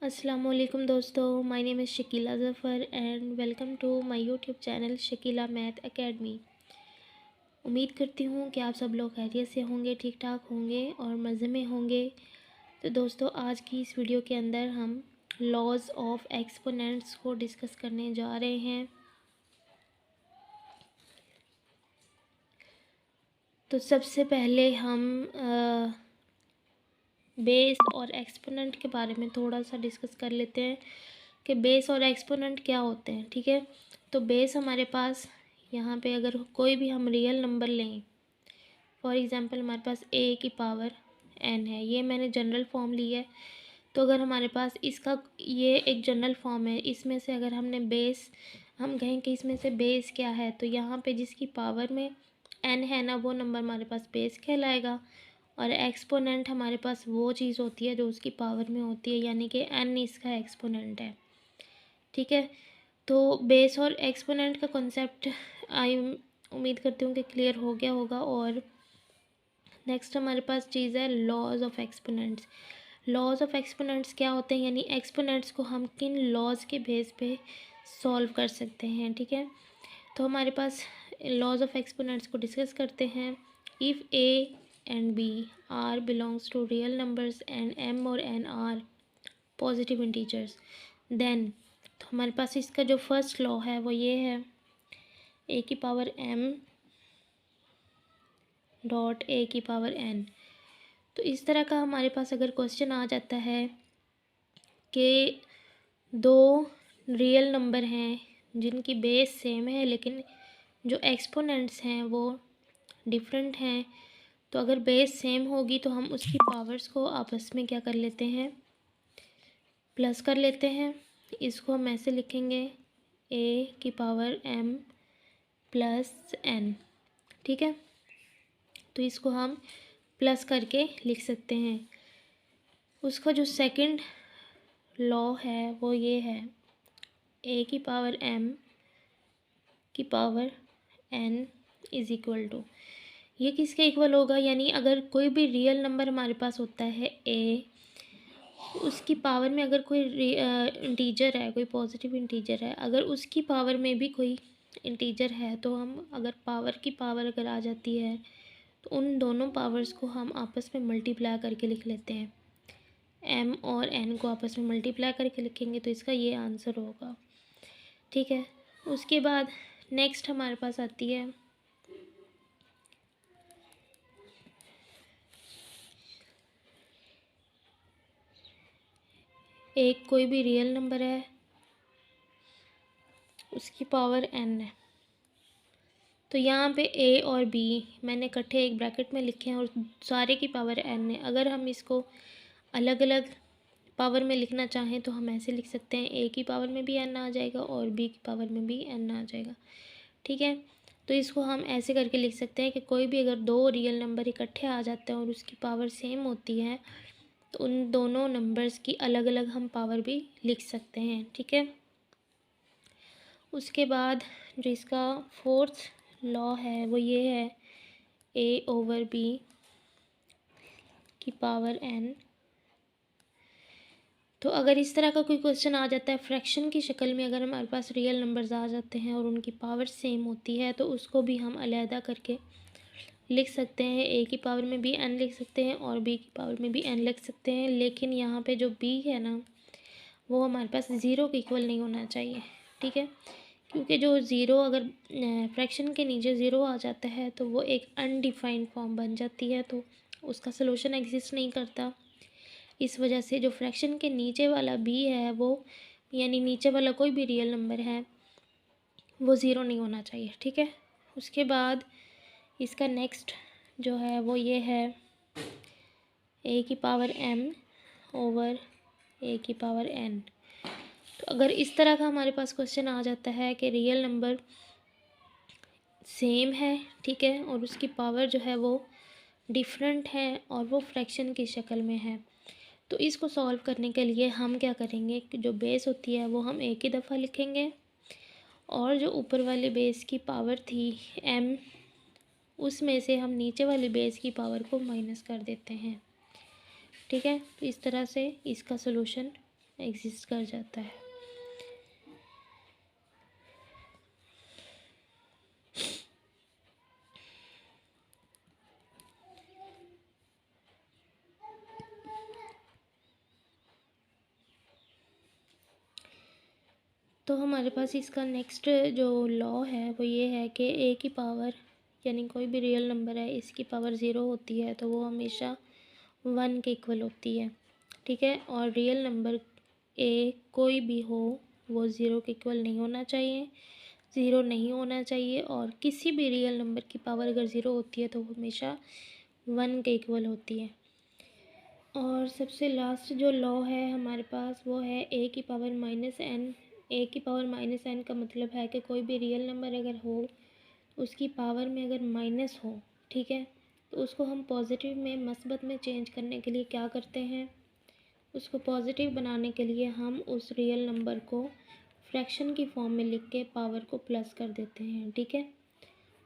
अस्सलाम वालेकुम दोस्तों, my name is Shakila Zafar and welcome to my YouTube channel Shakila math academy. उम्मीद करती हूँ कि आप सब लोग खैरियत से होंगे, ठीक ठाक होंगे और मज़े में होंगे। तो दोस्तों, आज की इस वीडियो के अंदर हम लॉज ऑफ एक्सपोनेंट्स को डिस्कस करने जा रहे हैं। तो सबसे पहले हम बेस और एक्सपोनेंट के बारे में थोड़ा सा डिस्कस कर लेते हैं कि बेस और एक्सपोनेंट क्या होते हैं। ठीक है, तो बेस हमारे पास यहाँ पे अगर कोई भी हम रियल नंबर लें, फॉर एग्ज़ाम्पल हमारे पास a की पावर n है, ये मैंने जनरल फॉर्म ली है। तो अगर हमारे पास इसका ये एक जनरल फॉर्म है, इसमें से अगर हमने बेस हम कहें कि इसमें से बेस क्या है, तो यहाँ पे जिसकी पावर में n है ना, वो नंबर हमारे पास बेस कहलाएगा। और एक्सपोनेंट हमारे पास वो चीज़ होती है जो उसकी पावर में होती है, यानी कि n इसका एक्सपोनेंट है। ठीक है, तो बेस और एक्सपोनेंट का कॉन्सेप्ट आई उम्मीद करती हूँ कि क्लियर हो गया होगा। और नेक्स्ट हमारे पास चीज़ है laws of exponents. Laws of exponents क्या होते हैं, यानी एक्सपोनेंट्स को हम किन लॉज के बेस पे सॉल्व कर सकते हैं। ठीक है, तो हमारे पास लॉज ऑफ एक्सपोनेंट्स को डिस्कस करते हैं। If A and B are belongs to real numbers and M और N are positive integers, then तो हमारे पास इसका जो फर्स्ट लॉ है वो ये है, ए की पावर m डॉट ए की पावर n। तो इस तरह का हमारे पास अगर क्वेश्चन आ जाता है कि दो रियल नंबर हैं जिनकी बेस सेम है लेकिन जो एक्सपोनेंट्स हैं वो डिफरेंट हैं, तो अगर बेस सेम होगी तो हम उसकी पावर्स को आपस में क्या कर लेते हैं, प्लस कर लेते हैं। इसको हम ऐसे लिखेंगे, a की पावर m प्लस n। ठीक है, तो इसको हम प्लस करके लिख सकते हैं। उसका जो सेकंड लॉ है वो ये है, a की पावर m की power n is equal to, ये किसके इक्वल होगा, यानी अगर कोई भी रियल नंबर हमारे पास होता है a, उसकी पावर में अगर कोई इंटीजर है, कोई पॉजिटिव इंटीजर है, अगर उसकी पावर में भी कोई इंटीजर है, तो हम अगर पावर की पावर अगर आ जाती है तो उन दोनों पावर्स को हम आपस में मल्टीप्लाई करके लिख लेते हैं। m और n को आपस में मल्टीप्लाई करके लिखेंगे तो इसका ये आंसर होगा। ठीक है, उसके बाद नेक्स्ट हमारे पास आती है एक कोई भी रियल नंबर है, उसकी पावर n है। तो यहाँ पे a और b मैंने इकट्ठे एक ब्रैकेट में लिखे हैं और सारे की पावर n है। अगर हम इसको अलग अलग पावर में लिखना चाहें तो हम ऐसे लिख सकते हैं, a की पावर में भी n आ जाएगा और b की पावर में भी n आ जाएगा। ठीक है, तो इसको हम ऐसे करके लिख सकते हैं कि कोई भी अगर दो रियल नंबर इकट्ठे आ जाते हैं और उसकी पावर सेम होती है तो उन दोनों नंबर्स की अलग अलग हम पावर भी लिख सकते हैं। ठीक है, उसके बाद जो इसका फोर्थ लॉ है वो ये है, a ओवर b की पावर n। तो अगर इस तरह का कोई क्वेश्चन आ जाता है फ्रैक्शन की शक्ल में, अगर हमारे पास रियल नंबर्स आ जाते हैं और उनकी पावर सेम होती है तो उसको भी हम अलहदा करके लिख सकते हैं। a की पावर में भी n लिख सकते हैं और b की पावर में भी n लिख सकते हैं, लेकिन यहाँ पे जो b है ना वो हमारे पास ज़ीरो के इक्वल नहीं होना चाहिए। ठीक है, क्योंकि जो ज़ीरो अगर फ्रैक्शन के नीचे ज़ीरो आ जाता है तो वो एक अनडिफाइंड फॉर्म बन जाती है, तो उसका सलूशन एग्जिस्ट नहीं करता। इस वजह से जो फ्रैक्शन के नीचे वाला b है वो, यानी नीचे वाला कोई भी रियल नंबर है, वो ज़ीरो नहीं होना चाहिए। ठीक है, उसके बाद इसका नेक्स्ट जो है वो ये है, a की पावर m ओवर a की पावर n। तो अगर इस तरह का हमारे पास क्वेश्चन आ जाता है कि रियल नंबर सेम है, ठीक है, और उसकी पावर जो है वो डिफरेंट है और वो फ्रैक्शन की शक्ल में है, तो इसको सॉल्व करने के लिए हम क्या करेंगे कि जो बेस होती है वो हम एक ही दफ़ा लिखेंगे और जो ऊपर वाले बेस की पावर थी m, उसमें से हम नीचे वाली बेस की पावर को माइनस कर देते हैं। ठीक है, तो इस तरह से इसका सलूशन एग्जिस्ट कर जाता है। तो हमारे पास इसका नेक्स्ट जो लॉ है वो ये है कि ए की पावर यानी कोई भी रियल नंबर है, इसकी पावर ज़ीरो होती है तो वो हमेशा 1 के इक्वल होती है, ठीक है। और रियल नंबर ए कोई भी हो वो ज़ीरो के इक्वल नहीं होना चाहिए, ज़ीरो नहीं होना चाहिए। और किसी भी रियल नंबर की पावर अगर ज़ीरो होती है तो वो हमेशा 1 के इक्वल होती है। और सबसे लास्ट जो लॉ है हमारे पास वो है ए की पावर माइनस एन। ए की पावर माइनस एन का मतलब है कि कोई भी रियल नंबर अगर हो उसकी पावर में अगर माइनस हो, ठीक है, तो उसको हम पॉजिटिव में मस्बत में चेंज करने के लिए क्या करते हैं, उसको पॉजिटिव बनाने के लिए हम उस रियल नंबर को फ्रैक्शन की फॉर्म में लिख के पावर को प्लस कर देते हैं, ठीक है।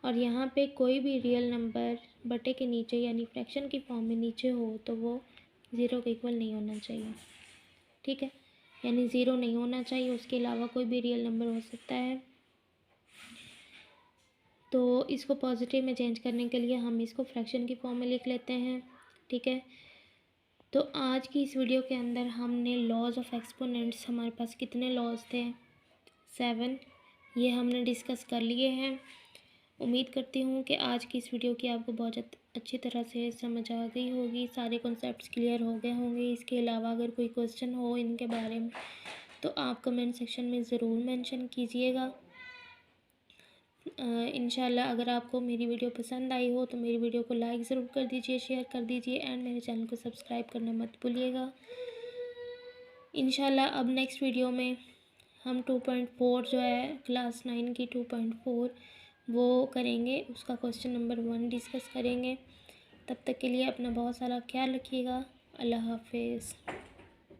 और यहाँ पे कोई भी रियल नंबर बटे के नीचे यानी फ्रैक्शन की फॉर्म में नीचे हो तो वो ज़ीरो के इक्वल नहीं होना चाहिए, ठीक है। यानी ज़ीरो नहीं होना चाहिए, उसके अलावा कोई भी रियल नंबर हो सकता है। तो इसको पॉजिटिव में चेंज करने के लिए हम इसको फ्रैक्शन की फॉर्म में लिख लेते हैं, ठीक है। तो आज की इस वीडियो के अंदर हमने लॉज ऑफ एक्सपोनेंट्स, हमारे पास कितने लॉज थे, 7, ये हमने डिस्कस कर लिए हैं। उम्मीद करती हूँ कि आज की इस वीडियो की आपको बहुत अच्छी तरह से समझ आ गई होगी, सारे कॉन्सेप्ट्स क्लियर हो गए होंगे। इसके अलावा अगर कोई क्वेश्चन हो इनके बारे में तो आप कमेंट सेक्शन में ज़रूर मेंशन कीजिएगा। इंशाल्लाह अगर आपको मेरी वीडियो पसंद आई हो तो मेरी वीडियो को लाइक ज़रूर कर दीजिए, शेयर कर दीजिए एंड मेरे चैनल को सब्सक्राइब करना मत भूलिएगा। इंशाल्लाह अब नेक्स्ट वीडियो में हम 2.4 जो है क्लास 9 की 2.4 वो करेंगे, उसका क्वेश्चन नंबर 1 डिस्कस करेंगे। तब तक के लिए अपना बहुत सारा ख्याल रखिएगा। अल्लाह हाफिज़।